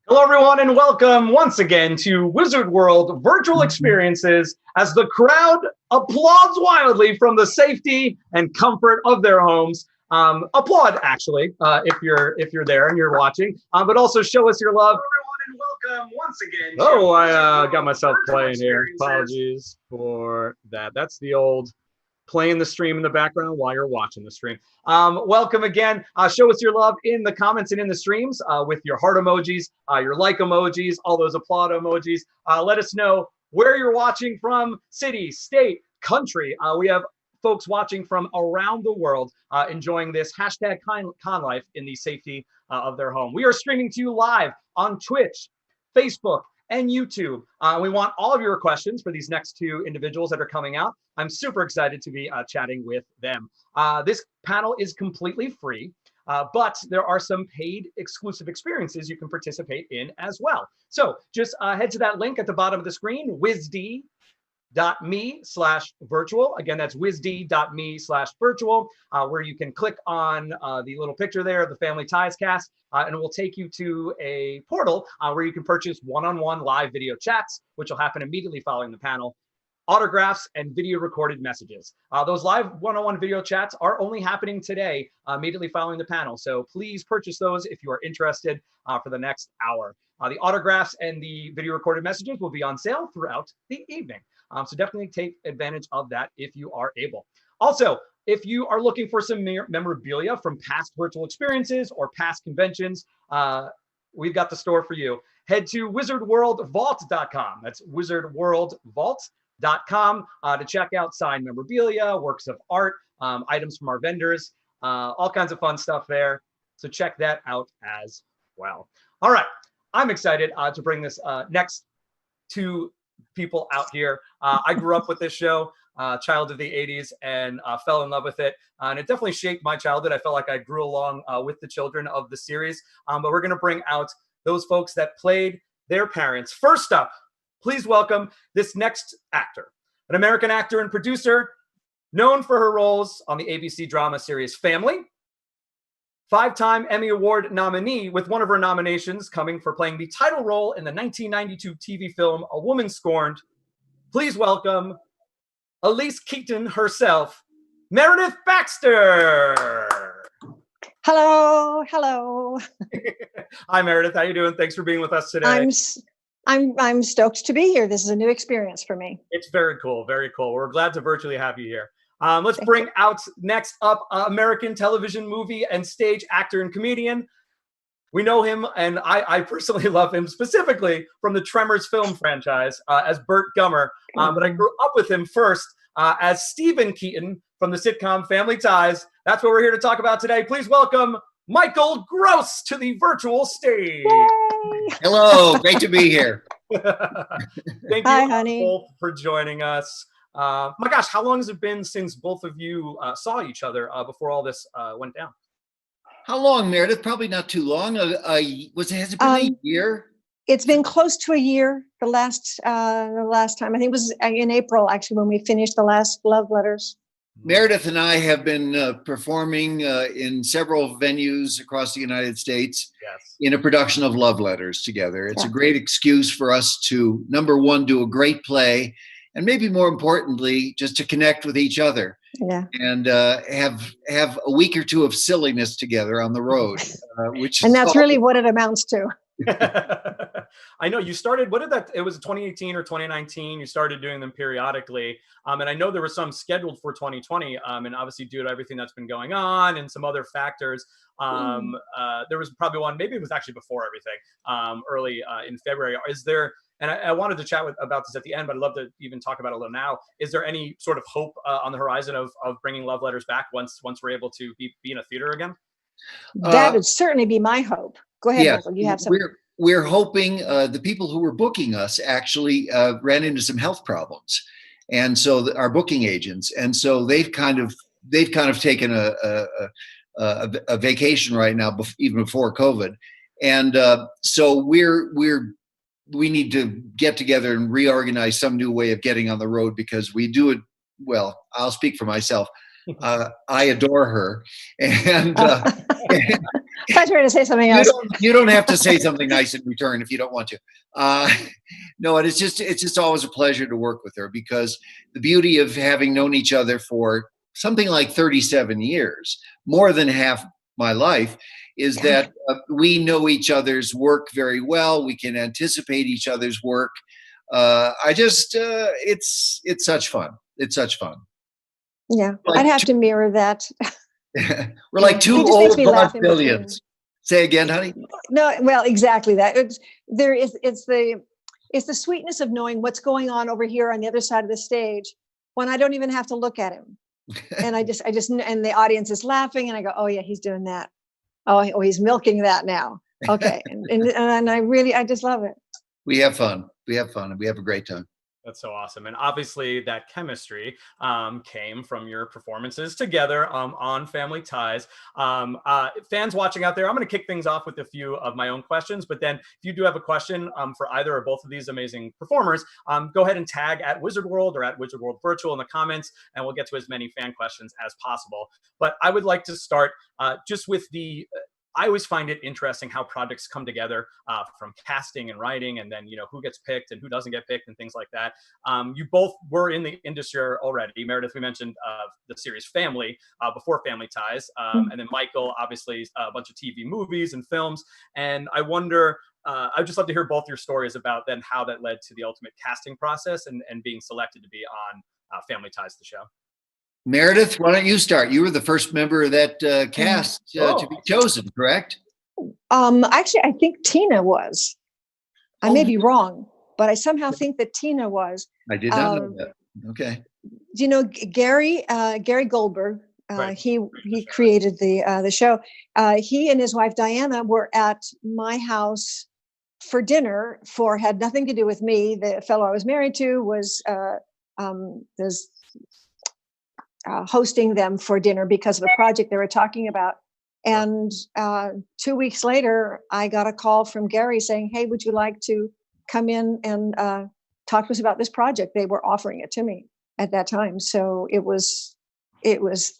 Hello, everyone, and welcome once again to Wizard World Virtual Experiences as the crowd applauds wildly from the safety and comfort of their homes. Applaud, actually, if you're there and you're watching, but also show us your love. Hello, everyone, and welcome once again. Oh, I got myself playing here. Apologies for that. That's the old playing the stream in the background while you're watching the stream. Welcome again. Show us your love in the comments and in the streams with your heart emojis, your like emojis, all those applaud emojis. Let us know where you're watching from, city, state, country. We have folks watching from around the world enjoying this hashtag con life in the safety of their home. We are streaming to you live on Twitch, Facebook, and YouTube. We want all of your questions for these next two individuals that are coming out. I'm super excited to be chatting with them. This panel is completely free, but there are some paid exclusive experiences you can participate in as well. So just head to that link at the bottom of the screen, wizd.me/virtual. Again, that's wizd.me/virtual, where you can click on the little picture there of the Family Ties cast, and it will take you to a portal where you can purchase one-on-one live video chats, which will happen immediately following the panel, autographs, and video recorded messages. Those live one-on-one video chats are only happening today, immediately following the panel. So please purchase those if you are interested for the next hour. The autographs and the video recorded messages will be on sale throughout the evening. So definitely take advantage of that if you are able. Also, if you are looking for some memorabilia from past virtual experiences or past conventions, we've got the store for you. Head to wizardworldvault.com. That's wizardworldvault.com to check out signed memorabilia, works of art, items from our vendors, all kinds of fun stuff there. So check that out as well. All right, I'm excited to bring this next two people out here. I grew up with this show, child of the 80s, and fell in love with it. And it definitely shaped my childhood. I felt like I grew along with the children of the series. But we're going to bring out those folks that played their parents. First up, please welcome this next actor, an American actor and producer known for her roles on the ABC drama series Family, five-time Emmy Award nominee, with one of her nominations coming for playing the title role in the 1992 TV film A Woman Scorned. Please welcome Elise Keaton herself, Meredith Baxter. Hello, hello. Hi, Meredith. How you doing? Thanks for being with us today. I'm stoked to be here. This is a new experience for me. It's very cool, very cool. We're glad to virtually have you here. Let's bring out next up American television, movie, and stage actor and comedian. We know him, and I personally love him specifically from the Tremors film franchise as Burt Gummer. But I grew up with him first as Stephen Keaton from the sitcom Family Ties. That's what we're here to talk about today. Please welcome Michael Gross to the virtual stage. Yay! Hello, great to be here. Thank you, honey, both for joining us. My gosh, how long has it been since both of you saw each other before all this went down? How long, Meredith? Probably not too long. Has it been a year? It's been close to a year. The last time, I think it was in April, actually, when we finished the last Love Letters. Meredith and I have been performing in several venues across the United States in a production of Love Letters together. It's a great excuse for us to, number one, do a great play, and maybe more importantly, just to connect with each other and have a week or two of silliness together on the road. And that's really what it amounts to. I know you started, it was 2018 or 2019, you started doing them periodically. And I know there was some scheduled for 2020. And obviously due to everything that's been going on and some other factors, there was probably one, maybe it was actually before everything, early in February. Is there, and I wanted to chat about this at the end, but I'd love to even talk about it a little now. Is there any sort of hope on the horizon of bringing Love Letters back once we're able to be in a theater again? That would certainly be my hope. Go ahead, Michael. You have some. We're hoping the people who were booking us actually ran into some health problems, and so our booking agents, and so they've kind of taken a vacation right now, even before COVID, and so we need to get together and reorganize some new way of getting on the road, because we do it well. I'll speak for myself. I adore her, and I thought you were going to say something else. you don't have to say something nice in return if you don't want to. No, and it's just always a pleasure to work with her, because the beauty of having known each other for something like 37 years, more than half my life, is that we know each other's work very well. We can anticipate each other's work. It's such fun. It's such fun. Yeah, Like I'd have to mirror that. We're like two He just makes old me laugh in billions. Say again, honey. No, well, exactly that. It's the sweetness of knowing what's going on over here on the other side of the stage when I don't even have to look at him. And I just and the audience is laughing and I go, oh yeah, he's doing that. Oh, he's milking that now. Okay. And I just love it. We have fun. We have fun and we have a great time. That's so awesome. And obviously that chemistry came from your performances together on Family Ties. Fans watching out there, I'm going to kick things off with a few of my own questions, but then if you do have a question for either or both of these amazing performers, go ahead and tag at Wizard World or at Wizard World Virtual in the comments, and we'll get to as many fan questions as possible. But I would like to start just with I always find it interesting how projects come together from casting and writing, and then, who gets picked and who doesn't get picked and things like that. You both were in the industry already. Meredith, we mentioned the series Family before Family Ties. And then Michael, obviously a bunch of TV movies and films. And I wonder, I'd just love to hear both your stories about then how that led to the ultimate casting process and being selected to be on Family Ties, the show. Meredith, why don't you start? You were the first member of that cast to be chosen, correct? Actually, I think Tina was. I may be wrong, but I somehow think that Tina was. I did not know that. Okay. Do you know Gary Goldberg? Right. He created the show. He and his wife Diana were at my house for dinner. Had nothing to do with me. The fellow I was married to was hosting them for dinner because of a project they were talking about. And 2 weeks later, I got a call from Gary saying, hey, would you like to come in and talk to us about this project? They were offering it to me at that time. So it was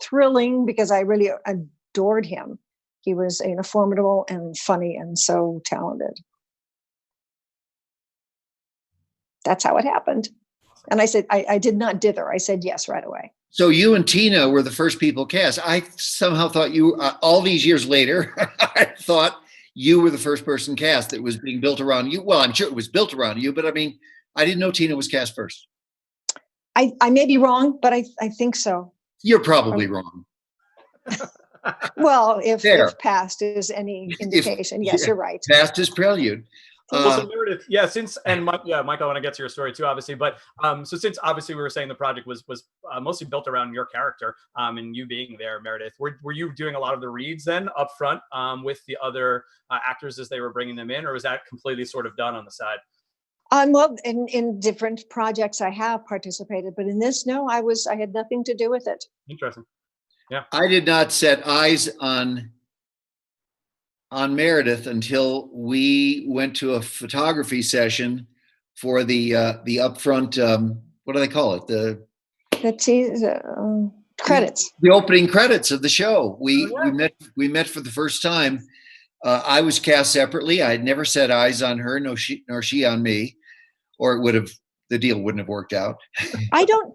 thrilling because I really adored him. He was formidable and funny and so talented. That's how it happened. And I said, I did not dither. I said yes right away. So you and Tina were the first people cast. I somehow thought you, all these years later, I thought you were the first person cast that was being built around you. Well, I'm sure it was built around you, but I mean, I didn't know Tina was cast first. I may be wrong, but I think so. You're probably wrong. Well, if past is any indication, yes, you're right. Past is prelude. So Meredith, Michael, I want to get to your story too, obviously. But so since obviously we were saying the project was mostly built around your character and you being there, Meredith, were you doing a lot of the reads then up front with the other actors as they were bringing them in, or was that completely sort of done on the side? Well, in different projects I have participated, but in this, no, I had nothing to do with it. Interesting. Yeah. I did not set eyes on Meredith until we went to a photography session for the upfront. What do they call it? The credits. The opening credits of the show. We met for the first time. I was cast separately. I had never set eyes on her, nor she on me, or the deal wouldn't have worked out. I don't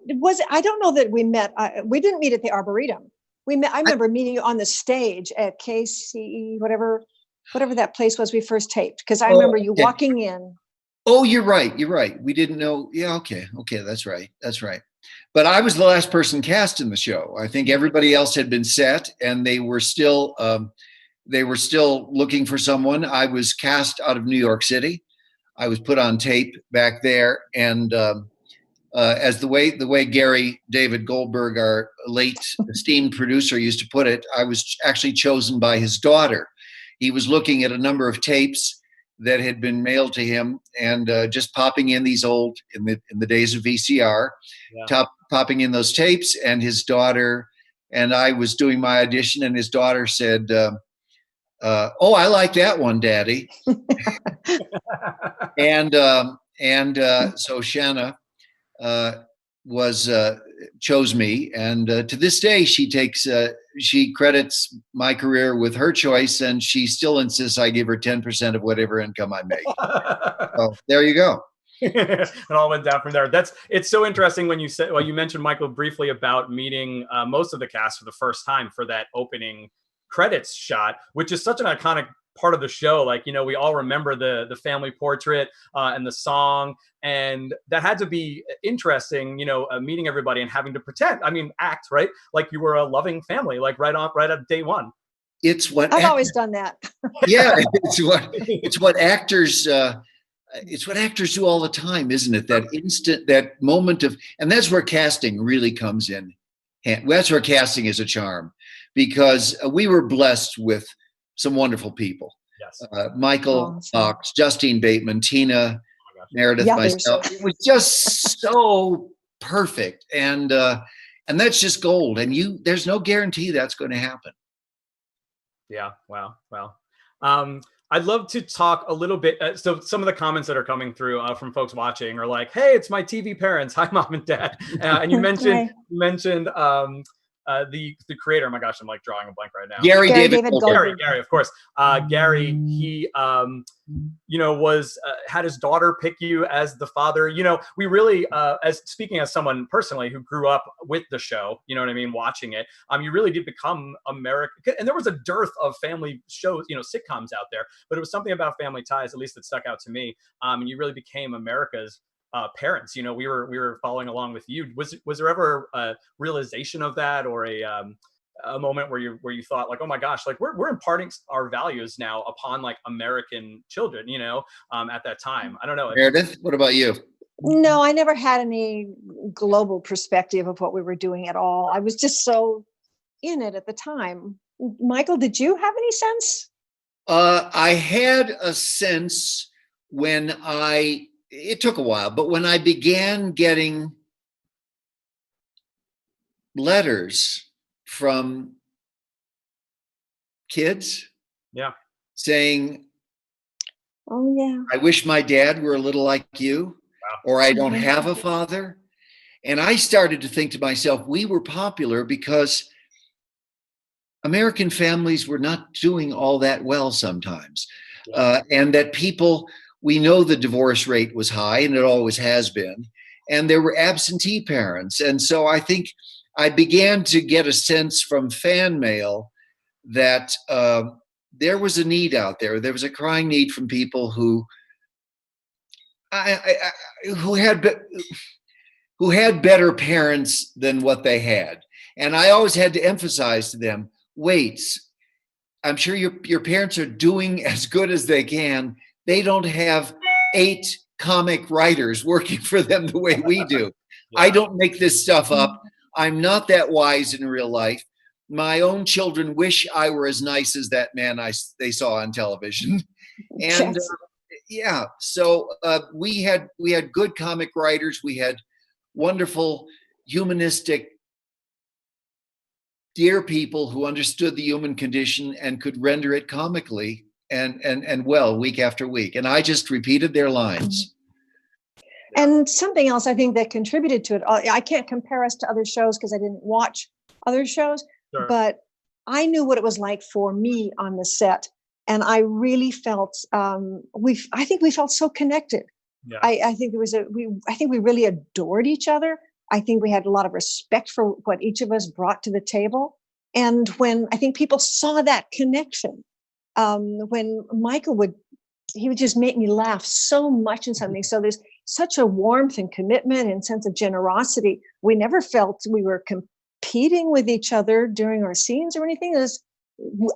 know that we met. We didn't meet at the Arboretum. We met. I remember meeting you on the stage at KCE, whatever that place was we first taped. Because I remember you walking in. Oh, you're right. You're right. We didn't know. Yeah. Okay. That's right. But I was the last person cast in the show. I think everybody else had been set, and they were still looking for someone. I was cast out of New York City. I was put on tape back there, and as the way Gary David Goldberg, our late esteemed producer, used to put it, I was actually chosen by his daughter. He was looking at a number of tapes that had been mailed to him, and just popping in these old, in the days of VCR, popping in those tapes, and his daughter and I was doing my audition, and his daughter said, "Oh, I like that one, Daddy." and so Shanna was chose me, and to this day she credits my career with her choice, and she still insists I give her 10% of whatever income I make. So there you go. It all went down from there. It's so interesting when you mentioned, Michael, briefly about meeting most of the cast for the first time for that opening credits shot, which is such an iconic part of the show. Like, we all remember the family portrait and the song, and that had to be interesting, meeting everybody and having to act, right, like you were a loving family, like right at day one. It's what I've always done that. Yeah, it's what actors do all the time, isn't it? That instant, that moment of, and that's where casting really comes in. That's where casting is a charm, because we were blessed with some wonderful people. Yes. Michael Fox, Justine Bateman, Tina, Meredith, myself. It was just so perfect, and that's just gold. And there's no guarantee that's going to happen. Yeah. Wow. I'd love to talk a little bit. So some of the comments that are coming through from folks watching are like, "Hey, it's my TV parents. Hi, mom and dad." And you mentioned the creator. Oh my gosh, I'm like drawing a blank right now. Gary David Goldberg. Gary, of course. Gary, he was had his daughter pick you as the father. We really, speaking as someone personally who grew up with the show, you know what I mean, watching it. You really did become American, and there was a dearth of family shows, sitcoms out there, but it was something about Family Ties, at least, that stuck out to me. And you really became America's parents. We were following along with you. Was there ever a realization of that, or a moment where you thought, like, oh my gosh, like we're imparting our values now upon like American children, at that time? I don't know. Meredith, what about you? No, I never had any global perspective of what we were doing at all. I was just so in it at the time. Michael, did you have any sense? I had a sense it took a while, but when I began getting letters from kids, saying, "Oh yeah, I wish my dad were a little like you," or "I don't have a father," and I started to think to myself, we were popular because American families were not doing all that well sometimes, and that we know the divorce rate was high, and it always has been, and there were absentee parents. And so I think I began to get a sense from fan mail that there was a need out there. There was a crying need from people who had better parents than what they had. And I always had to emphasize to them, wait, I'm sure your parents are doing as good as they can. They don't have 8 comic writers working for them the way we do. I don't make this stuff up. I'm not that wise in real life. My own children wish I were as nice as that man they saw on television. And so we had good comic writers. We had wonderful, humanistic, dear people who understood the human condition and could render it comically and well, week after week. And I just repeated their lines. And something else I think that contributed to it, I can't compare us to other shows because I didn't watch other shows, but I knew what it was like for me on the set. And I really felt, I think we felt so connected. Yeah. I think I think we really adored each other. I think we had a lot of respect for what each of us brought to the table. And when I think people saw that connection, when Michael would just make me laugh so much in something. So there's such a warmth and commitment and sense of generosity. We never felt we were competing with each other during our scenes or anything.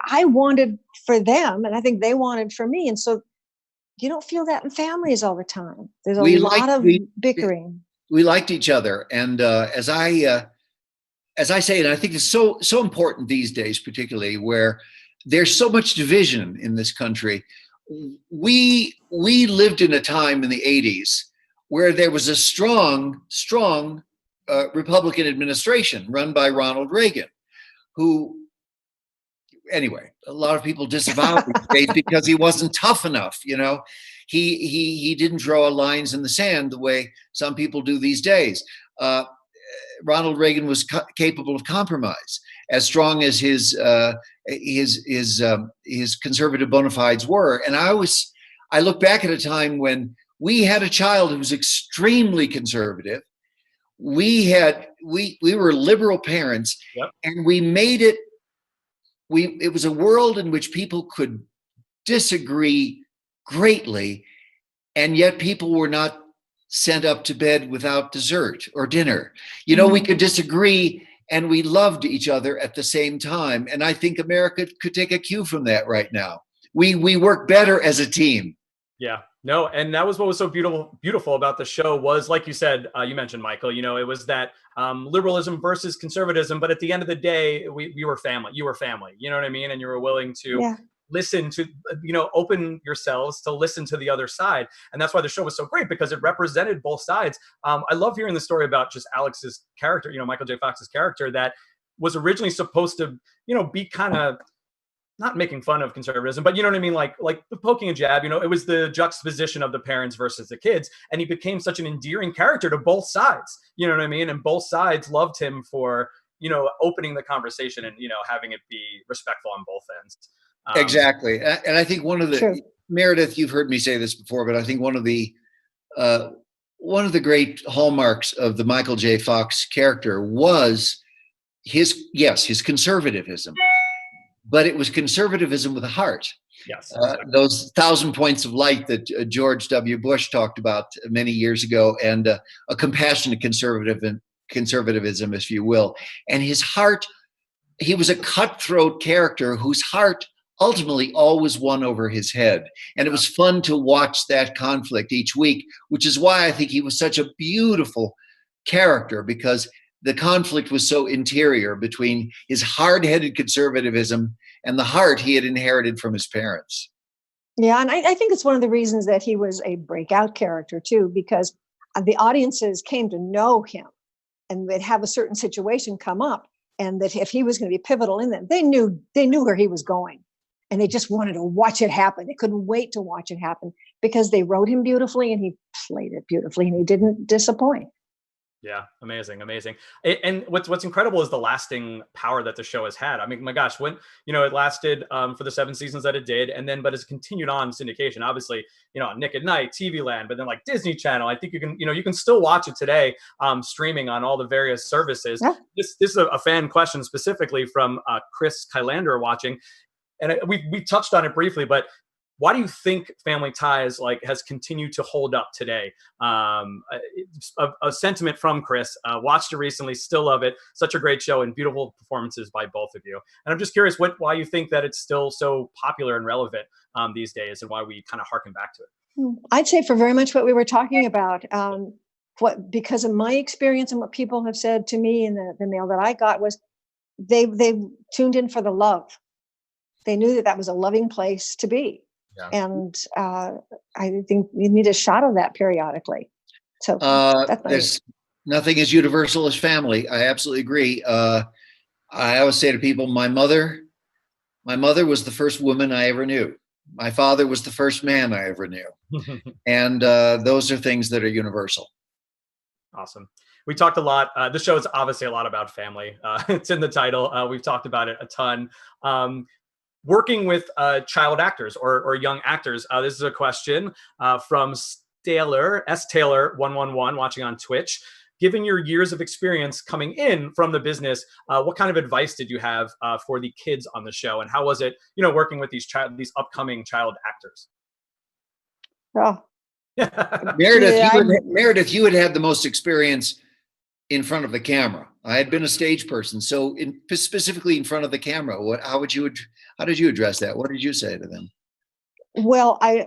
I wanted for them, and I think they wanted for me. And so you don't feel that in families all the time. There's a lot of bickering. We liked each other. And as I say, and I think it's so important these days, particularly where there's so much division in this country. We lived in a time in the 80s where there was a strong Republican administration run by Ronald Reagan, who, anyway, a lot of people disavow these days because he wasn't tough enough. He didn't draw lines in the sand the way some people do these days. Ronald Reagan was capable of compromise, as strong as his conservative bona fides were. And I look back at a time when we had a child who was extremely conservative. We were liberal parents, Yep. and we made it. It was a world in which people could disagree greatly, and yet people were not sent up to bed without dessert or dinner. We could disagree and we loved each other at the same time. And I think America could take a cue from that right now. We work better as a team. Yeah, no, and that was what was so beautiful about the show was, like you said, you mentioned, Michael, it was that liberalism versus conservatism. But at the end of the day, we were family. You were family. You know what I mean? And you were willing to listen to, open yourselves to listen to the other side. And that's why the show was so great, because it represented both sides. I love hearing the story about just Alex's character, Michael J. Fox's character, that was originally supposed to, be kind of not making fun of conservatism, but you know what I mean? Like the poking a jab, it was the juxtaposition of the parents versus the kids. And he became such an endearing character to both sides, you know what I mean? And both sides loved him for, opening the conversation and, having it be respectful on both ends. Exactly. And I think one of the, Meredith, you've heard me say this before, but I think one of the great hallmarks of the Michael J. Fox character was his conservatism, but it was conservatism with a heart. Yes. Those 1,000 points of light that George W. Bush talked about many years ago, and a compassionate conservatism, if you will. And his heart, he was a cutthroat character whose heart ultimately always won over his head. And it was fun to watch that conflict each week, which is why I think he was such a beautiful character, because the conflict was so interior between his hard-headed conservatism and the heart he had inherited from his parents. Yeah, and I think it's one of the reasons that he was a breakout character too, because the audiences came to know him, and they'd have a certain situation come up, and that if he was going to be pivotal in them, they knew where he was going. And they just wanted to watch it happen. They couldn't wait to watch it happen, because they wrote him beautifully and he played it beautifully, and he didn't disappoint. Yeah, amazing. And what's incredible is the lasting power that the show has had. I mean, my gosh, when it lasted for the 7 seasons that it did, and then but it's continued on syndication. Obviously, Nick at Night, TV Land, but then like Disney Channel. I think you can still watch it today, streaming on all the various services. Yeah. This is a fan question specifically from Chris Kylander watching. And we touched on it briefly, but why do you think Family Ties has continued to hold up today? A sentiment from Chris. Watched it recently, still love it. Such a great show and beautiful performances by both of you. And I'm just curious why you think that it's still so popular and relevant these days, and why we kind of harken back to it. I'd say for very much what we were talking about. Because of my experience and what people have said to me in the mail that I got was they tuned in for the love. They knew that was a loving place to be. Yeah. And I think you need a shot of that periodically. So there's nothing as universal as family. I absolutely agree. I always say to people, my mother was the first woman I ever knew. My father was the first man I ever knew. And those are things that are universal. Awesome. We talked a lot. The show is obviously a lot about family. It's in the title. We've talked about it a ton. Working with child actors or young actors. This is a question from Taylor, S. Taylor 111, watching on Twitch. Given your years of experience coming in from the business, what kind of advice did you have for the kids on the show, and how was it, working with these upcoming child actors? Oh, Meredith, you had had the most experience in front of the camera. I had been a stage person, so specifically in front of the camera. How did you address that? What did you say to them? Well, I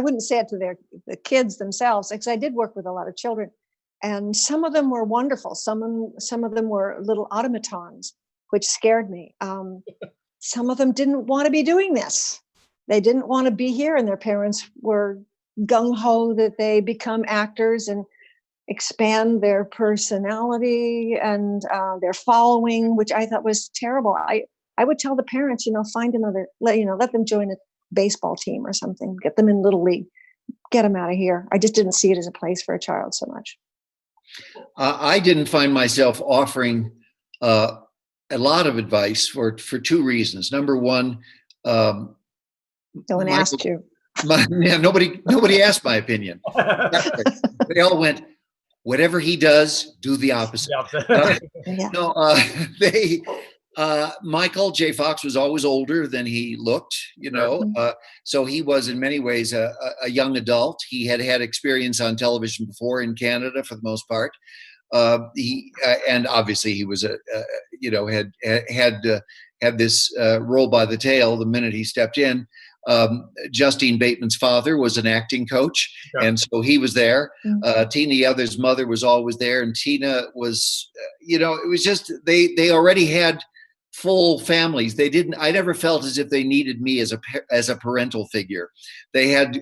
wouldn't say it to the kids themselves, because I did work with a lot of children, and some of them were wonderful. Some of them were little automatons, which scared me. Some of them didn't want to be doing this. They didn't want to be here, and their parents were gung-ho that they become actors and expand their personality and their following, which I thought was terrible. I would tell the parents, find another, let them join a baseball team or something, get them in Little League, get them out of here. I just didn't see it as a place for a child so much. I didn't find myself offering a lot of advice for two reasons. Number one, No one asked you. Nobody asked my opinion. They all went, whatever he does, do the opposite. Yeah. No, Michael J. Fox was always older than he looked, so he was in many ways a young adult. He had experience on television before in Canada for the most part. And obviously he was had this roll by the tail the minute he stepped in. Justine Bateman's father was an acting coach, and so he was there. Tina Yothers' mother was always there, and Tina was, it was just they already had full families. I never felt as if they needed me as a parental figure. They had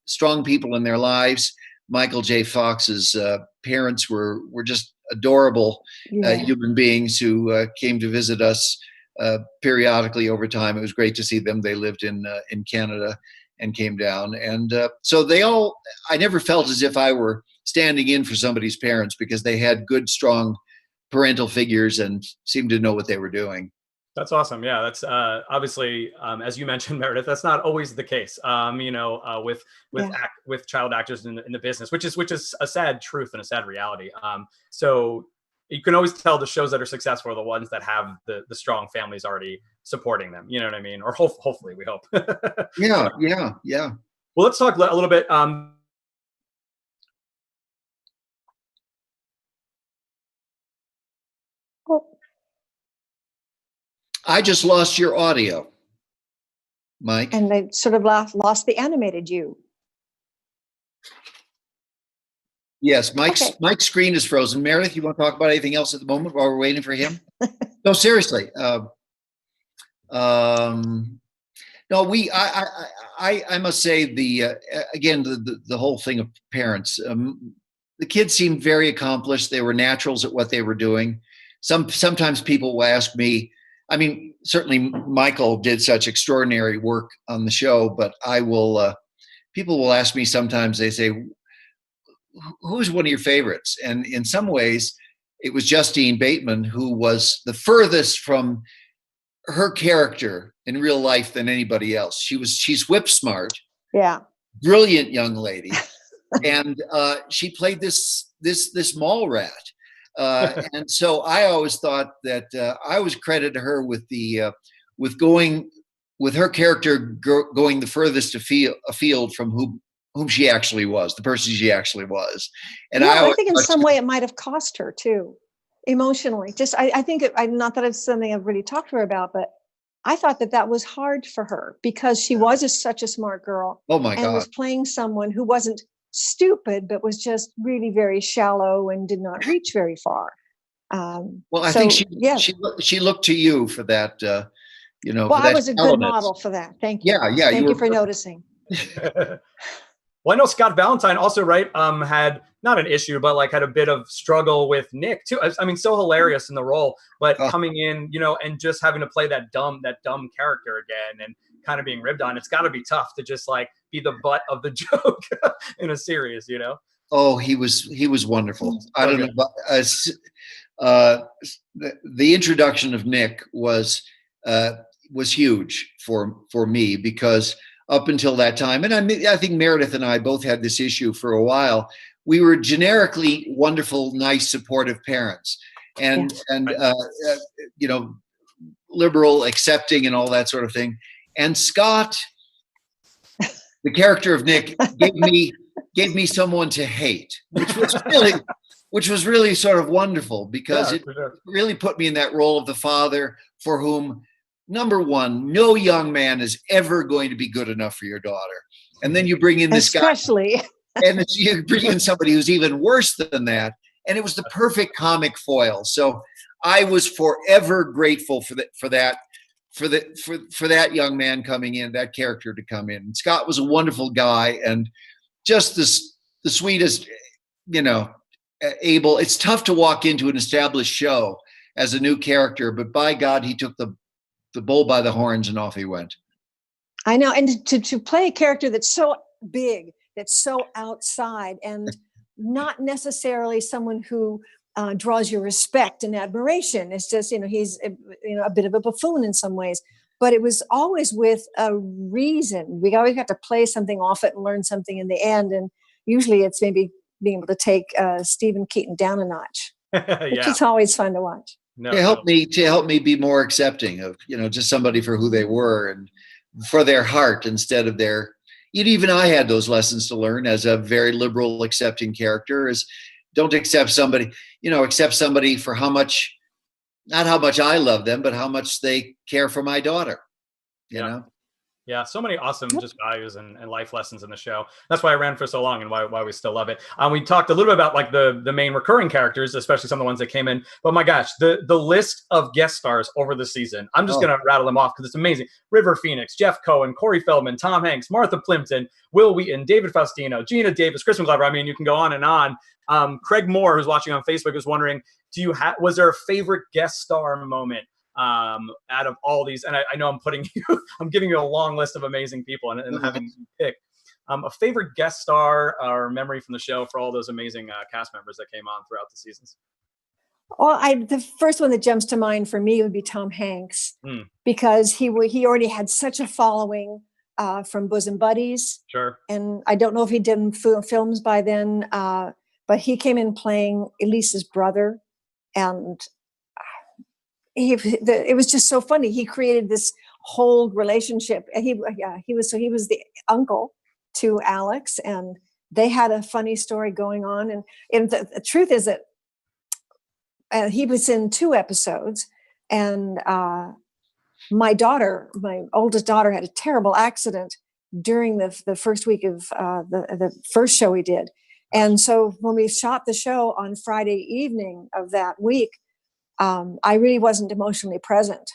strong people in their lives. Michael J. Fox's parents were just adorable human beings who came to visit us periodically over time. It was great to see them. They lived in Canada and came down. And so I never felt as if I were standing in for somebody's parents, because they had good, strong parental figures and seemed to know what they were doing. That's awesome. Yeah, that's obviously, as you mentioned, Meredith, that's not always the case. With child actors in the business, which is a sad truth and a sad reality. So you can always tell the shows that are successful are the ones that have the strong families already supporting them. You know what I mean? Or hopefully, we hope. Yeah. Well, let's talk a little bit. I just lost your audio, Mike. And they sort of lost the animated you. Yes, Mike's screen is frozen. Meredith, you want to talk about anything else at the moment while we're waiting for him? No, seriously. No, I must say the whole thing of parents. The kids seemed very accomplished. They were naturals at what they were doing. Sometimes people will ask me. I mean, certainly Michael did such extraordinary work on the show, but people will ask me sometimes, they say, who's one of your favorites? And in some ways, it was Justine Bateman, who was the furthest from her character in real life than anybody else. She's whip smart. Yeah. Brilliant young lady. And she played this mall rat. And so I always thought that I was credited her with her character going the furthest afield from whom she actually was, the person she actually was. And I think in some way it might have cost her too, emotionally. I think not that it's something I've really talked to her about, but I thought that was hard for her, because she was such a smart girl. Oh my God. And was playing someone who wasn't stupid, but was just really very shallow and did not reach very far. I think she looked to you for that. Well, I was a good model for that. Thank you. Yeah. Thank you for noticing. Well, I know Scott Valentine also, right, had not an issue, but had a bit of struggle with Nick too. I mean, so hilarious in the role, but coming in, and just having to play that dumb character again and kind of being ribbed on. It's got to be tough to just be the butt of the joke in a series, Oh, he was wonderful. I don't know. The introduction of Nick was huge for me, because up until that time, and I think Meredith and I both had this issue for a while. We were generically wonderful, nice, supportive parents, and liberal, accepting, and all that sort of thing. And Scott, the character of Nick, gave me someone to hate, which was really sort of wonderful, because it really put me in that role of the father for whom, number one, no young man is ever going to be good enough for your daughter. And then you bring in this guy, and you bring in somebody who's even worse than that. And it was the perfect comic foil. So I was forever grateful for that young man coming in, that character to come in. And Scott was a wonderful guy, and just the sweetest, able. It's tough to walk into an established show as a new character, but by God, he took the bull by the horns and off he went. I know. And to play a character that's so big, that's so outside, and not necessarily someone who draws your respect and admiration. It's just, he's a bit of a buffoon in some ways, but it was always with a reason. We always got to play something off it and learn something in the end. And usually it's maybe being able to take Stephen Keaton down a notch, which is always fun to watch. To help me be more accepting of, just somebody for who they were and for their heart instead of their, even I had those lessons to learn as a very liberal, accepting character, is don't accept somebody, accept somebody for not how much I love them, but how much they care for my daughter, you know? Yeah, so many awesome just values and life lessons in the show. That's why I ran for so long and why we still love it. We talked a little bit about like the main recurring characters, especially some of the ones that came in. But my gosh, the list of guest stars over the season, I'm just going to rattle them off because it's amazing. River Phoenix, Jeff Cohen, Corey Feldman, Tom Hanks, Martha Plimpton, Will Wheaton, David Faustino, Gina Davis, Chris McGlover. I mean, you can go on and on. Craig Moore, who's watching on Facebook, is wondering, was there a favorite guest star moment out of all these? And I know I'm giving you a long list of amazing people and having you pick a favorite guest star or memory from the show for all those amazing cast members that came on throughout the seasons. Well, the first one that jumps to mind for me would be Tom Hanks, because he already had such a following from Bosom Buddies. Sure. And I don't know if he did films by then, but he came in playing Elise's brother, and it was just so funny. He created this whole relationship, and he was the uncle to Alex, and they had a funny story going on. And the truth is that he was in 2 episodes, and my oldest daughter, had a terrible accident during the first week of the first show we did. And so when we shot the show on Friday evening of that week, I really wasn't emotionally present.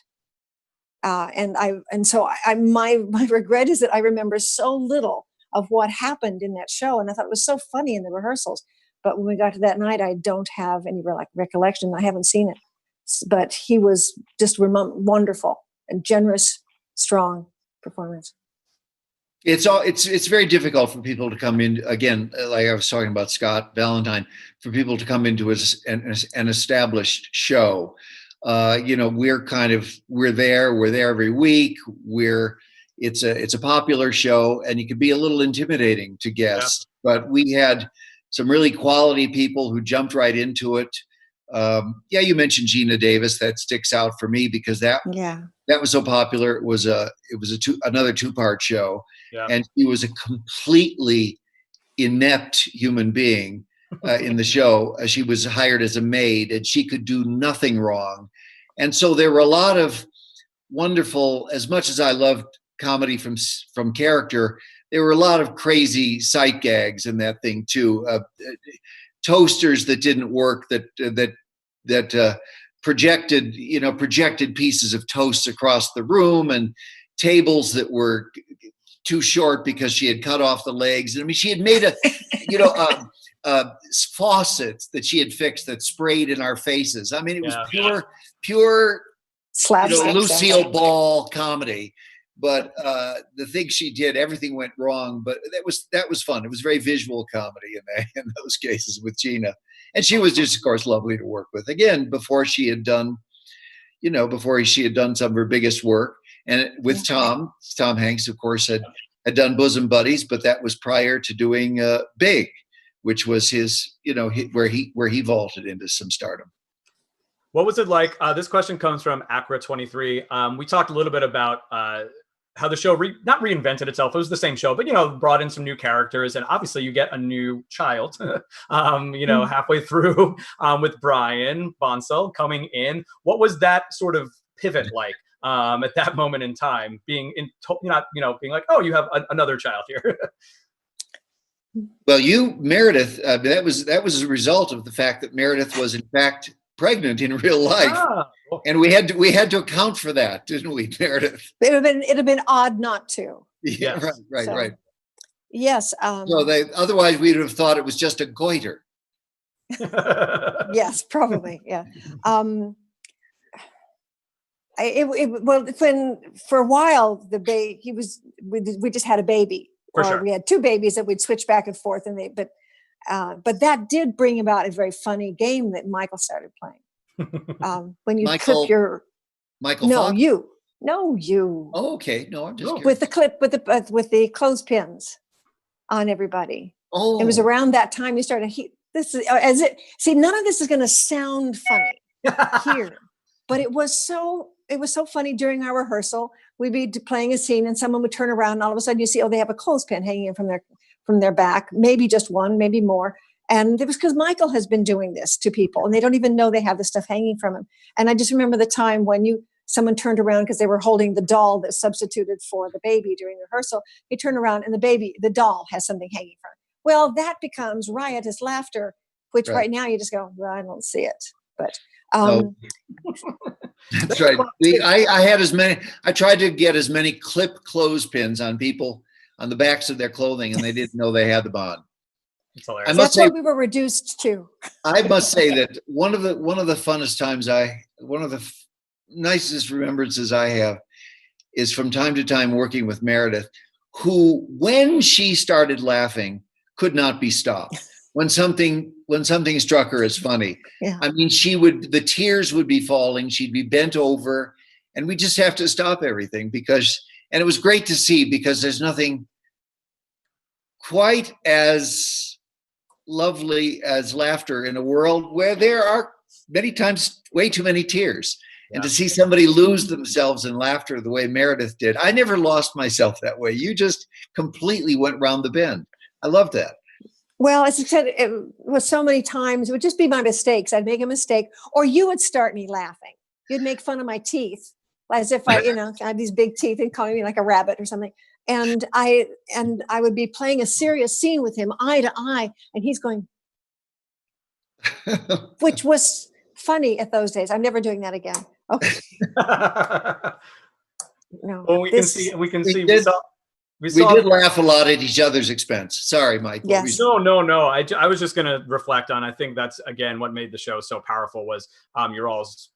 So my regret is that I remember so little of what happened in that show. And I thought it was so funny in the rehearsals. But when we got to that night, I don't have any recollection. I haven't seen it. But he was just wonderful and generous, strong performance. It's very difficult for people to come in, again, like I was talking about Scott Valentine, for people to come into an established show. We're there every week. It's a popular show, and it can be a little intimidating to guests, but we had some really quality people who jumped right into it. You mentioned Gina Davis. That sticks out for me because that was so popular. It was another 2-part show, and she was a completely inept human being in the show. She was hired as a maid, and she could do nothing wrong. And so there were a lot of wonderful. As much as I loved comedy from character, there were a lot of crazy sight gags in that thing too. Toasters that didn't work, that projected pieces of toast across the room, and tables that were too short because she had cut off the legs. I mean, she had made faucets that she had fixed that sprayed in our faces. I mean, it was pure Lucille Ball comedy. But the things she did, everything went wrong. But that was fun. It was very visual comedy in those cases with Gina. And she was just, of course, lovely to work with. Again, before she had done some of her biggest work. And with Tom Hanks, of course, had done Bosom Buddies, but that was prior to doing Big, which was his, where he vaulted into some stardom. What was it like? This question comes from Acra23. We talked a little bit about how the show not reinvented itself. It was the same show, but, brought in some new characters, and obviously you get a new child, halfway through with Brian Bonsall coming in. What was that sort of pivot like at that moment in time, being being like, oh, you have another child here? Well, Meredith, that was a result of the fact that Meredith was in fact pregnant in real life. And we had to account for that, didn't we, Meredith? It'd have been odd not to. Yeah, yes. Right. Yes. Otherwise we'd have thought it was just a goiter. Yes, probably. Yeah. For a while we just had a baby, For sure. We had 2 babies that we'd switch back and forth, but But that did bring about a very funny game that Michael started playing. When you Michael, clip your Michael no Fox? you Oh, okay. No, I'm just curious. with the clip with the clothespins on everybody. Oh, It was around that time you started. This is as it. See, none of this is going to sound funny here, but it was so funny during our rehearsal. We'd be playing a scene, and someone would turn around, and all of a sudden you see, they have a clothespin hanging in from their back, maybe just one, maybe more. And it was because Michael has been doing this to people, and they don't even know they have the stuff hanging from him. And I just remember the time when someone turned around because they were holding the doll that substituted for the baby during rehearsal. They turn around and the doll has something hanging from it. Well, that becomes riotous laughter, which right now you just go, well, I don't see it. But that's right. I had I tried to get as many clip clothespins on people on the backs of their clothing, and they didn't know they had the bond. That's what we were reduced to. I must say that one of the funnest times one of the nicest remembrances I have is from time to time working with Meredith, who, when she started laughing, could not be stopped. When something struck her as funny, I mean, the tears would be falling. She'd be bent over, and we just have to stop everything and it was great to see, because there's nothing quite as lovely as laughter in a world where there are many times way too many tears. And to see somebody lose themselves in laughter the way Meredith did, I never lost myself that way. You just completely went round the bend. I love that. Well, as I said, it was so many times, it would just be my mistakes. I'd make a mistake, or you would start me laughing. You'd make fun of my teeth, as if I had these big teeth and calling me like a rabbit or something. And I would be playing a serious scene with him, eye to eye, and he's going, which was funny at those days. I'm never doing that again. Okay. No. Well, we did laugh a lot at each other's expense. Sorry, Mike. Yes. No. I was just going to reflect on, I think that's, again, what made the show so powerful was your all's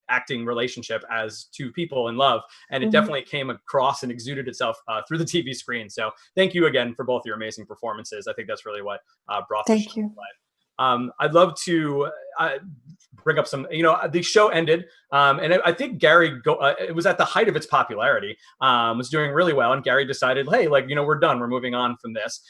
acting relationship as two people in love. And it definitely came across and exuded itself through the TV screen. So thank you again for both your amazing performances. I think that's really what brought the show to life. I'd love to bring up some, the show ended, and I think Gary, it was at the height of its popularity, was doing really well. And Gary decided, hey, we're done. We're moving on from this,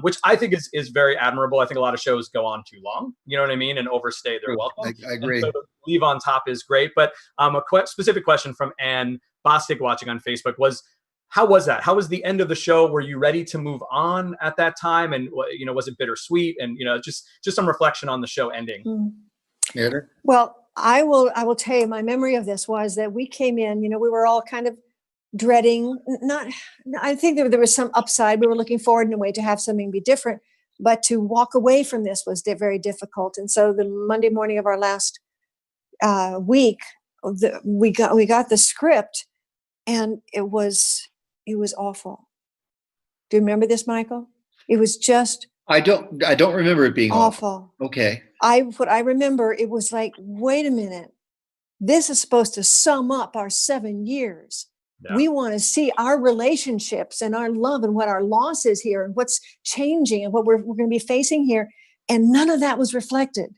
which I think is very admirable. I think a lot of shows go on too long, you know what I mean? And overstay their welcome. I agree. So to leave on top is great. But a specific question from Ann Bostic watching on Facebook was, how was that? How was the end of the show? Were you ready to move on at that time? And, was it bittersweet? And, just some reflection on the show ending. Well, I will tell you, my memory of this was that we came in, we were all kind of dreading, I think there was some upside. We were looking forward in a way to have something be different, but to walk away from this was very difficult. And so the Monday morning of our last week, we got the script, and it was awful. Do you remember this, Michael? It was just. I don't remember it being awful. Okay. What I remember, it was like, wait a minute, this is supposed to sum up our 7 years. Yeah. We want to see our relationships and our love and what our loss is here and what's changing and what we're going to be facing here. And none of that was reflected.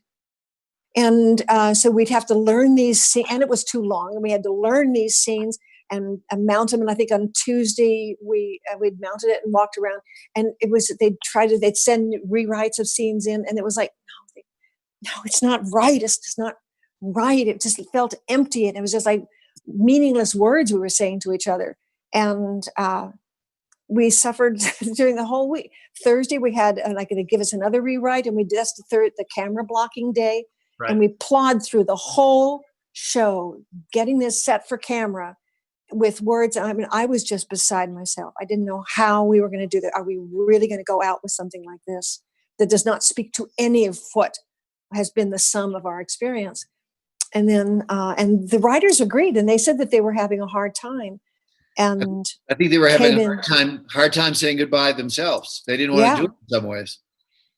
And so we'd have to learn these scenes, and it was too long, and we had to learn these scenes and mount them. And I think on Tuesday we'd mounted it and walked around, and it was, they'd send rewrites of scenes in, and it was like, no, it's not right. It's not right. It just felt empty. And it was just like meaningless words we were saying to each other. And we suffered during the whole week. Thursday we had, they give us another rewrite, and we did the camera blocking day. Right. And we plowed through the whole show, getting this set for camera with words. I mean, I was just beside myself. I didn't know how we were going to do that. Are we really going to go out with something like this that does not speak to any of what has been the sum of our experience? And then, and the writers agreed, and they said that they were having a hard time. And I think they were having a hard time saying goodbye themselves. They didn't want to do it in some ways.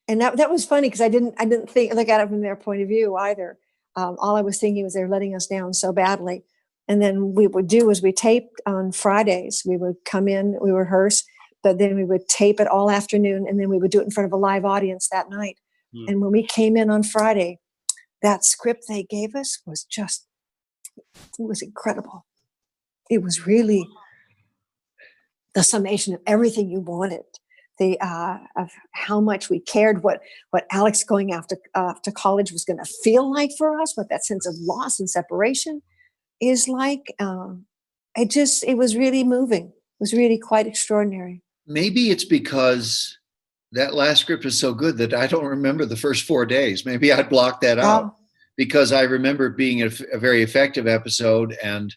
And that was funny, because I didn't look at it from their point of view either. All I was thinking was they're letting us down so badly. And then we would do is we taped on Fridays. We would come in, we would rehearse, but then we would tape it all afternoon, and then we would do it in front of a live audience that night. And when we came in on Friday, that script they gave us was it was incredible. It was really the summation of everything you wanted. Of how much we cared, what Alex going after college was going to feel like for us, what that sense of loss and separation is like. It was really moving. It was really quite extraordinary. Maybe it's because that last script is so good that I don't remember the first 4 days. Maybe I'd block that out because I remember it being a very effective episode and,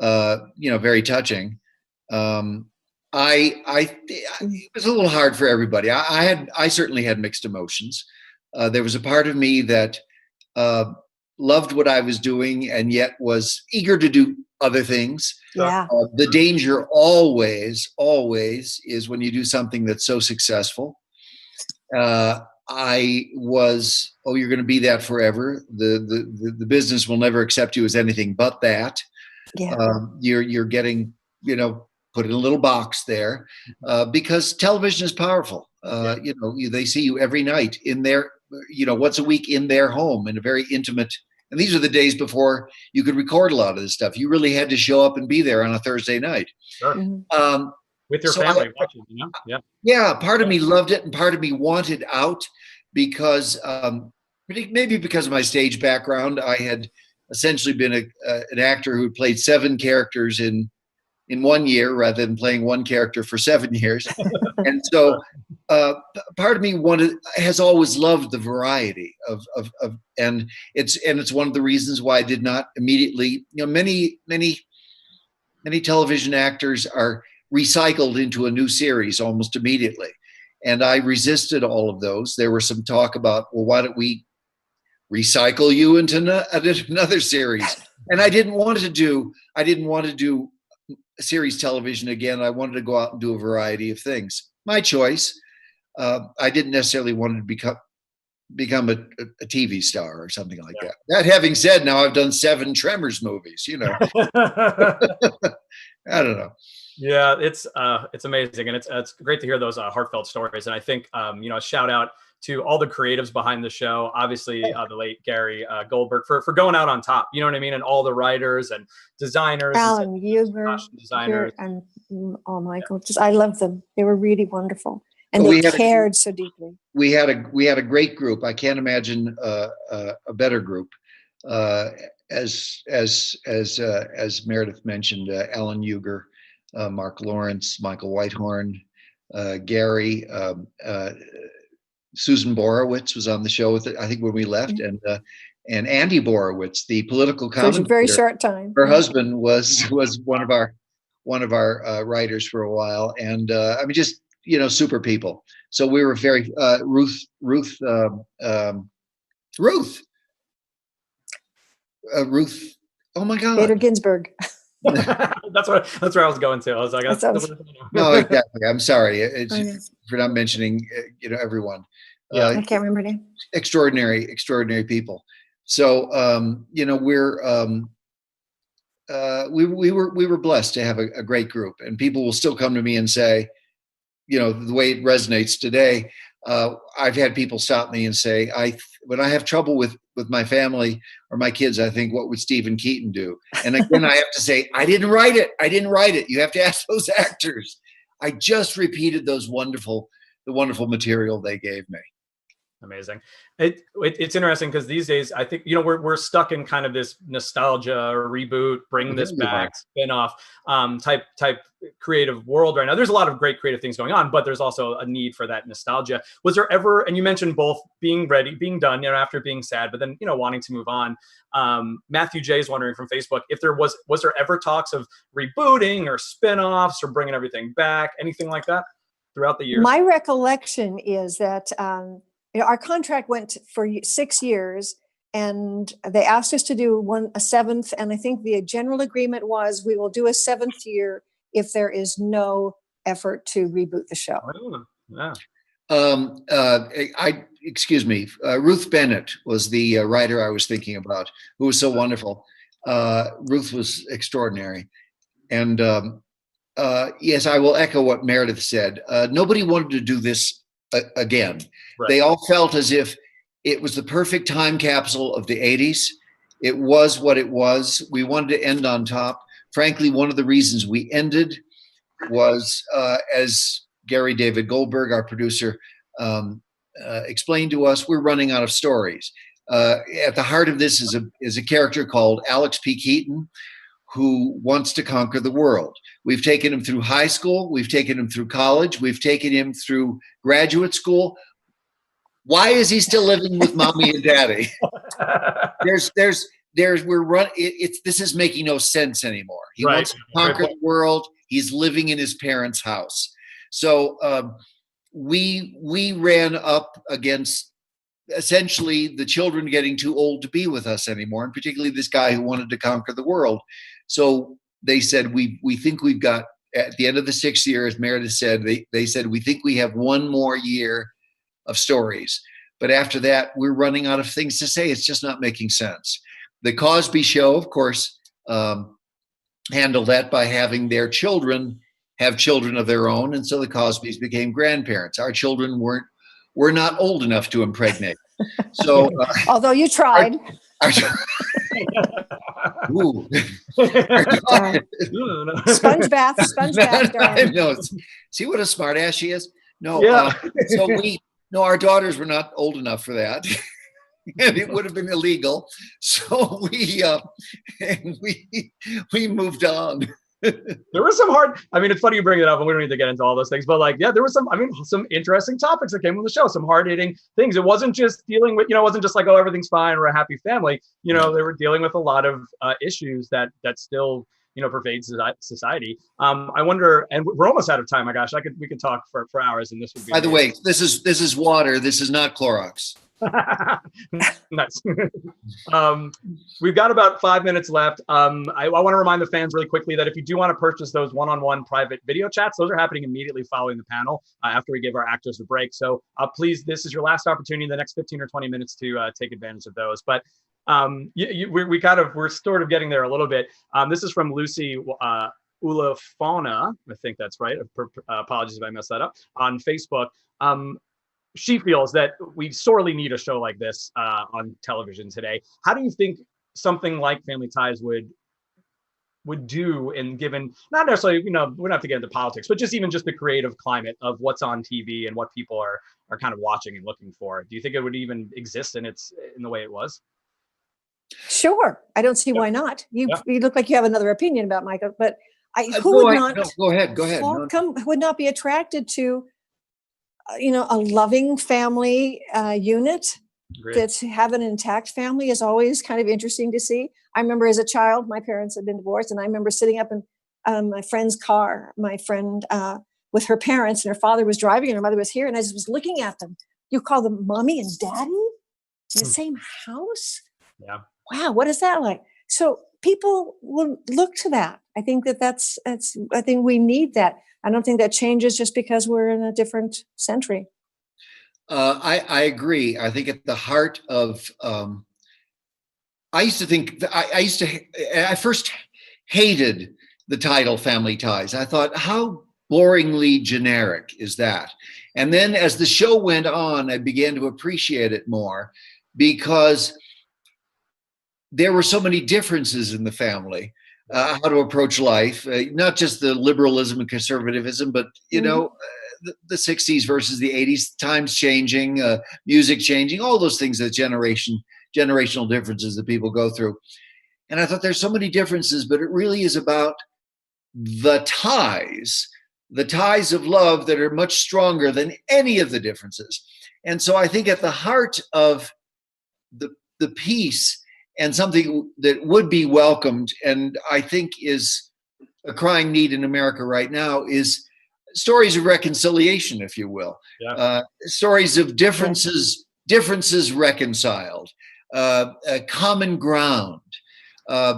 very touching. It was a little hard for everybody. I certainly had mixed emotions. There was a part of me that loved what I was doing and yet was eager to do other things. Yeah. The danger always is when you do something that's so successful. I was, you're going to be that forever. The business will never accept you as anything but that. Yeah. You're getting, put in a little box there because television is powerful. They see you every night in their, once a week in their home in a very intimate. And these are the days before you could record a lot of this stuff. You really had to show up and be there on a Thursday night. Sure. With your family watching, Yeah. Yeah. Part of me loved it and part of me wanted out because maybe because of my stage background, I had essentially been an actor who played 7 characters in 1 year rather than playing one character for 7 years. And so part of me has always loved the variety and it's one of the reasons why I did not immediately, many television actors are recycled into a new series almost immediately. And I resisted all of those. There was some talk about, well, why don't we recycle you into another series? And I didn't want to do series television again. I wanted to go out and do a variety of things. My choice. I didn't necessarily want to become a TV star or something like that. That having said, now I've done 7 Tremors movies, I don't know. Yeah, it's amazing. And it's great to hear those heartfelt stories. And I think, a shout out to all the creatives behind the show, obviously the late Gary Goldberg for going out on top, you know what I mean? And all the writers and designers. Alan Huger, designers. And Michael, I love them. They were really wonderful. And they cared so deeply. We had a great group. I can't imagine a better group. As Meredith mentioned, Alan Huger, Mark Lawrence, Michael Whitehorn, Gary, Susan Borowitz was on the show with it, I think, when we left, and Andy Borowitz, the political commentator. For a very short time. Her husband was one of our writers for a while, and just super people. So we were very Ruth. Oh my God. Bader Ginsburg. That's where I was going to. I was like, no, exactly. I'm sorry for not mentioning, everyone. I can't remember her name. Extraordinary people. So, we were blessed to have a great group, and people will still come to me and say, the way it resonates today. I've had people stop me and say, when I have trouble with my family or my kids, I think, what would Stephen Keaton do? And again, I have to say, I didn't write it. You have to ask those actors. I just repeated the wonderful material they gave me. Amazing. It's interesting because these days I think we're stuck in kind of this nostalgia or reboot, bring this back, spin-off type creative world right now. There's a lot of great creative things going on, but there's also a need for that nostalgia. Was there ever, and you mentioned both being ready, being done, after being sad, but then wanting to move on. Matthew J is wondering from Facebook if there was there ever talks of rebooting or spin-offs or bringing everything back, anything like that throughout the years? My recollection is that our contract went for 6 years, and they asked us to do a 7th. And I think the general agreement was we will do a 7th year if there is no effort to reboot the show. Oh, yeah. Excuse me. Ruth Bennett was the writer I was thinking about, who was so wonderful. Ruth was extraordinary. And yes, I will echo what Meredith said. Nobody wanted to do this again. Right. They all felt as if it was the perfect time capsule of the 80s. It was what it was. We wanted to end on top. Frankly, one of the reasons we ended was, as Gary David Goldberg, our producer, explained to us, we're running out of stories. At the heart of this is a character called Alex P. Keaton, who wants to conquer the world. We've taken him through high school. We've taken him through college. We've taken him through graduate school. Why is he still living with mommy and daddy? This is making no sense anymore. He wants to conquer the world. He's living in his parents' house. So we ran up against essentially the children getting too old to be with us anymore, and particularly this guy who wanted to conquer the world. So they said, we think we've got, at the end of the 6th year, as Meredith said, they said, we think we have one more year of stories. But after that, we're running out of things to say. It's just not making sense. The Cosby Show, of course, handled that by having their children have children of their own. And so the Cosbys became grandparents. Our children were not old enough to impregnate. So, although you tried. Sponge bath, darling. No, see what a smart ass she is? No, so our daughters were not old enough for that. And it would have been illegal. So we moved on. There was some it's funny you bring it up, and we don't need to get into all those things, but there was some interesting topics that came on the show, some hard-hitting things. It wasn't just dealing with, it wasn't just like, oh, everything's fine, we're a happy family. They were dealing with a lot of issues that still, pervade society. I wonder, and we're almost out of time. My gosh, we could talk for hours, and this would be. By the way, this is water. This is not Clorox. Nice. We've got about 5 minutes left. I want to remind the fans really quickly that if you do want to purchase those one-on-one private video chats, those are happening immediately following the panel after we give our actors a break. So please, this is your last opportunity in the next 15 or 20 minutes to take advantage of those. But we're sort of getting there a little bit. This is from Lucy Ulafona, I think that's right. Apologies if I messed that up, on Facebook. She feels that we sorely need a show like this on television today. How do you think something like Family Ties would do, and given, not necessarily, we don't have to get into politics, but just the creative climate of what's on TV and what people are kind of watching and looking for? Do you think it would even exist in the way it was? Sure. I don't see why not. You look like you have another opinion about Michael, but go ahead. Would not be attracted to, a loving family unit. Great. To have an intact family is always kind of interesting to see. I remember as a child, my parents had been divorced, and I remember sitting up in my friend's car, my friend with her parents, and her father was driving and her mother was here, and I just was looking at them. You call them mommy and daddy in the same house? Yeah. Wow, what is that like? So people will look to that. I think I think we need that. I don't think that changes just because we're in a different century. I agree. I think at the heart of, I first hated the title Family Ties. I thought, how boringly generic is that? And then as the show went on, I began to appreciate it more, because there were so many differences in the family, how to approach life, not just the liberalism and conservatism, but, the 60s versus the 80s, times changing, music changing, all those things, that generational differences that people go through. And I thought there's so many differences, but it really is about the ties of love that are much stronger than any of the differences. And so I think at the heart of the piece, and something that would be welcomed, and I think is a crying need in America right now, is stories of reconciliation, if you will. Yeah. Stories of differences reconciled, common ground,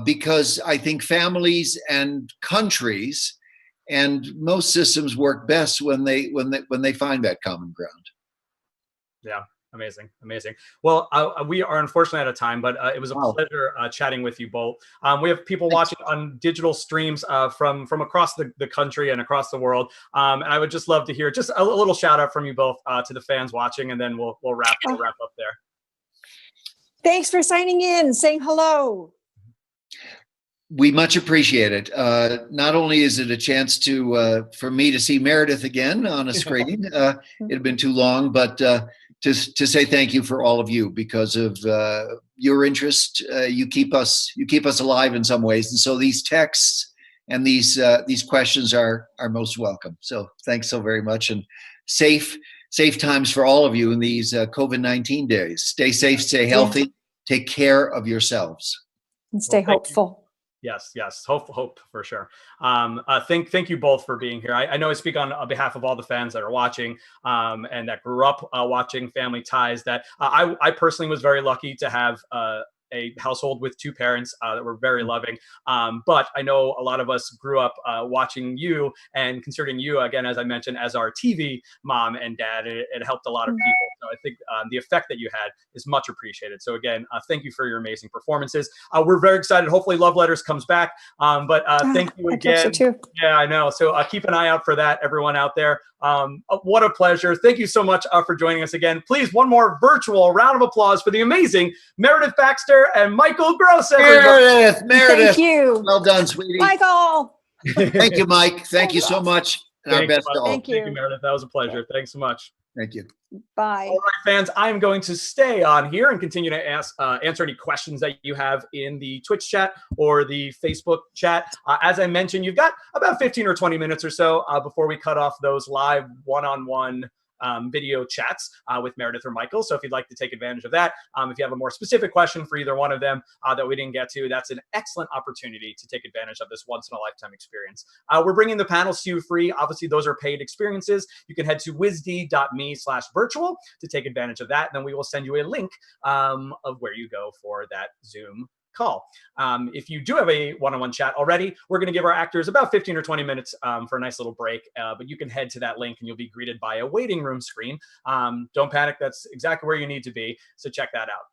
because I think families and countries and most systems work best when they find that common ground. Yeah. Amazing, amazing. Well, we are unfortunately out of time, but it was a Wow. pleasure chatting with you both. We have people watching on digital streams from across the country and across the world. And I would just love to hear just a little shout out from you both to the fans watching, and then we'll wrap up there. Thanks for signing in, saying hello. We much appreciate it. Not only is it a chance for me to see Meredith again on a screen, it had been too long, but to say thank you for all of you, because of your interest. You keep us alive in some ways, and so these texts and these questions are most welcome. So thanks so very much, and safe times for all of you in these COVID-19 days. Stay safe, stay healthy, take care of yourselves, and stay hopeful. Yes, hope for sure. Thank you both for being here. I know I speak on behalf of all the fans that are watching and that grew up watching Family Ties. That I personally was very lucky to have a household with two parents that were very loving. But I know a lot of us grew up watching you and considering you, again, as I mentioned, as our TV mom and dad. It helped a lot of people. So I think the effect that you had is much appreciated. So again, thank you for your amazing performances. We're very excited. Hopefully Love Letters comes back. But thank you again. I hope so too. Yeah, I know. So keep an eye out for that, everyone out there. What a pleasure. Thank you so much for joining us again. Please, one more virtual round of applause for the amazing Meredith Baxter and Michael Gross. Meredith. Thank you. Well done, sweetie. Michael. Thank you, Mike. Thank you so much. And our best to all. Thank you, Meredith. That was a pleasure. Thanks so much. Thank you. Bye. All right, fans, I'm going to stay on here and continue to answer any questions that you have in the Twitch chat or the Facebook chat. As I mentioned, you've got about 15 or 20 minutes or so before we cut off those live one-on-one video chats with Meredith or Michael. So if you'd like to take advantage of that, if you have a more specific question for either one of them that we didn't get to, that's an excellent opportunity to take advantage of this once-in-a-lifetime experience. We're bringing the panels to you free. Obviously, those are paid experiences. You can head to wisd.me/virtual to take advantage of that. And then we will send you a link of where you go for that Zoom call. If you do have a one-on-one chat already, we're going to give our actors about 15 or 20 minutes for a nice little break, but you can head to that link and you'll be greeted by a waiting room screen. Don't panic, that's exactly where you need to be, so check that out.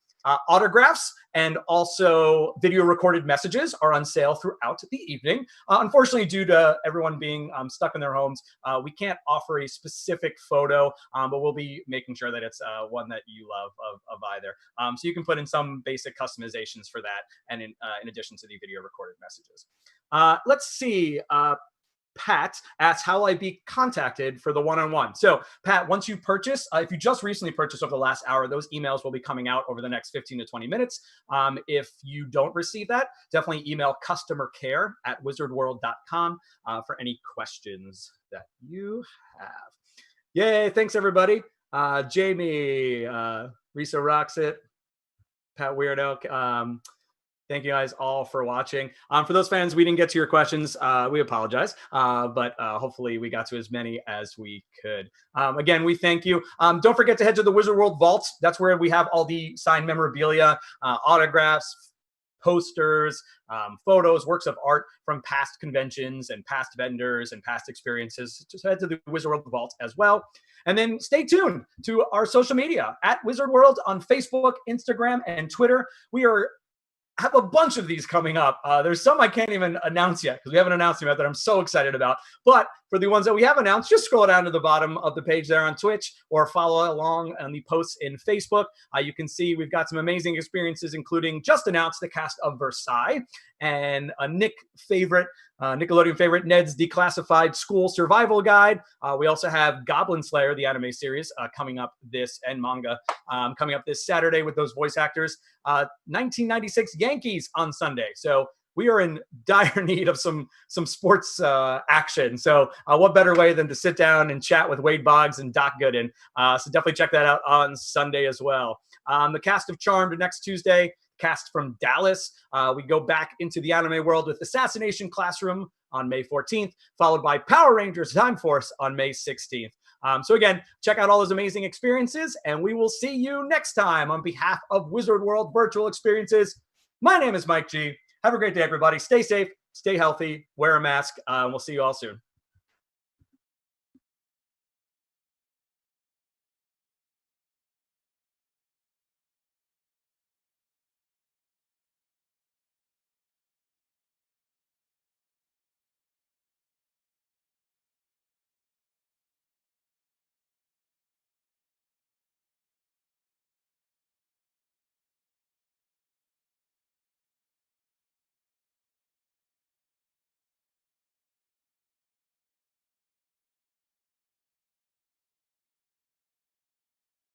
Autographs and also video recorded messages are on sale throughout the evening. Unfortunately, due to everyone being stuck in their homes, we can't offer a specific photo, but we'll be making sure that it's one that you love of either. So you can put in some basic customizations for that, and in addition to the video recorded messages. Let's see. Pat asks, how will I be contacted for the one-on-one? So Pat, once you purchase, if you just recently purchased over the last hour, those emails will be coming out over the next 15 to 20 minutes. If you don't receive that, definitely email customercare@wizardworld.com for any questions that you have. Yay, thanks everybody. Jamie, Risa rocks it. Pat Weirdo. Thank you guys all for watching. For those fans, we didn't get to your questions. We apologize, but hopefully we got to as many as we could. Again, we thank you. Don't forget to head to the Wizard World Vault. That's where we have all the signed memorabilia, autographs, posters, photos, works of art from past conventions and past vendors and past experiences. Just head to the Wizard World Vault as well. And then stay tuned to our social media at Wizard World on Facebook, Instagram, and Twitter. We have a bunch of these coming up. There's some I can't even announce yet because we haven't announced them yet that I'm so excited about. But for the ones that we have announced, just scroll down to the bottom of the page there on Twitch or follow along on the posts in Facebook. You can see we've got some amazing experiences, including just announced the cast of Versailles and a Nickelodeon favorite, Ned's Declassified School Survival Guide. We also have Goblin Slayer, the anime series, coming up and manga coming up this Saturday with those voice actors. 1996 Yankees on Sunday. So we are in dire need of some sports action. So what better way than to sit down and chat with Wade Boggs and Doc Gooden. So definitely check that out on Sunday as well. The cast of Charmed next Tuesday. Cast from Dallas. We go back into the anime world with Assassination Classroom on May 14th, followed by Power Rangers Time Force on May 16th. So again, check out all those amazing experiences, and we will see you next time on behalf of Wizard World Virtual Experiences. My name is Mike G. Have a great day, everybody. Stay safe, stay healthy, wear a mask. We'll see you all soon.